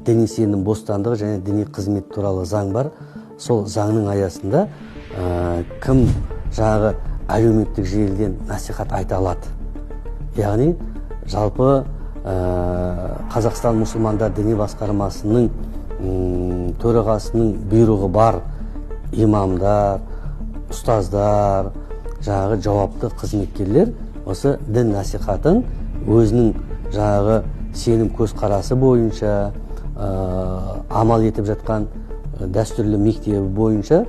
діни сенім бостандығы және діни қызмет туралы заң бар. Сол заңның аясында кім жаңағы әлеуметтік желіден насихат айта алады. Яғни жалпы Қазақстан мұсылмандар діни басқармасының төрағасының бұйрығы бар имамдар, ұстаздар, жаңағы жауапты қызметкерлер осы дін насихатын өзінің жаңағы сенім көзқарасы бойынша амал етіп жатқан дәстүрлі мектебі бойынша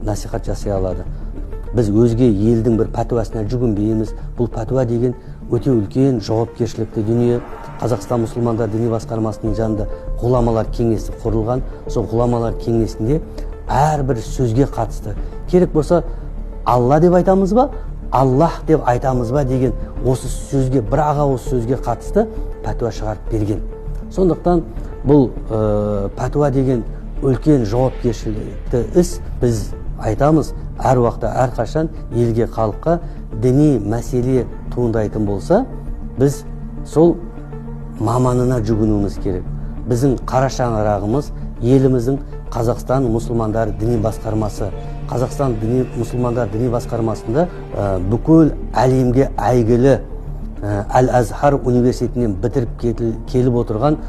насихат жасай алады. Біз өзге елдің бір пәтуасына жүгінбейміз. Бұл пәтуа деген өте үлкен жауапкершілікті дүние. Қазақстан мұсылмандар діни басқармасының жанында ғұламалар кеңесі құрылған. Сол ғұламалар кеңесінде әрбір сөзге қатысты. Керек болса Алла деп айтамыз ба, Аллах деп айтамыз ба деген осы сөзге, бір аға осы сөзге қатысты пәтуа шығарып берген. Сондықтан бұл пәтуа деген үлкен жауапкершілікті іс. Біз айтамыз, әр уақытта, әр қашан елге, халыққа діни мәселе туындайтын болса, біз сол маманына жүгінуіміз керек. Біздің қара шаңырағымыз еліміздің Қазақстан мұсылмандар діни басқармасы. Қазақстан мұсылмандар діни басқармасында бүкіл әлемге әйгілі Әл-Азхар университетінен бітіріп келіп отырған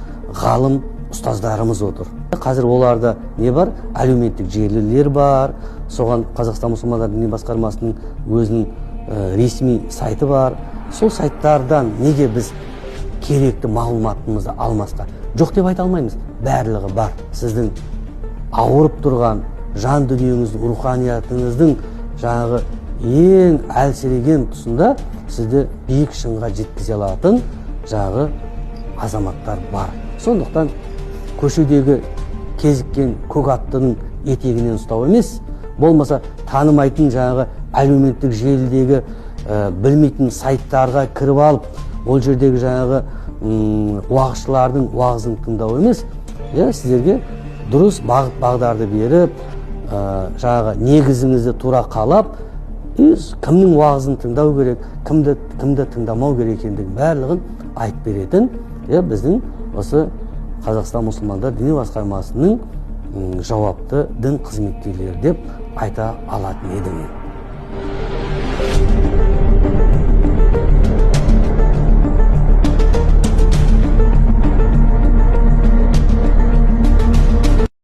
ғалым ұстаздарымыз отыр. Қазір оларда не бар? Әлеуметтік желілер бар. Соған Қазақстан мұсылмандар діни басқармасының өзінің ресми сайты бар. Сол сайттардан неге біз керекті мағлұматымызды алмасқа? Жоқ деп айта алмаймыз. Барлығы бар. Сіздің ауырып тұрған жан дүниеңіздің, руханиятыңыздың жаңағы ең әлсіреген тұсында сізді биік шыңға жеткізе алатын жаңағы азаматтар бар. Сондықтан көшедегі кезіккен көк аттының етегінен ұстау емес, болмаса танымайтын жаңағы әлеуметтік желідегі білмейтін сайттарға кіріп алып, ол жердегі жаңағы уағызшылардың уағызын тыңдау емес, сіздерге дұрыс бағыт бағдарды беріп, жаңағы негізіңізді тура қалап, кімнің уағызын тыңдау керек, кімді тыңдамау керек екендігін барлығын айтып беретін біздің осы Қазақстан мұсылмандар діни басқармасының жауапты дін қызметкерлері деп айта алатын едім.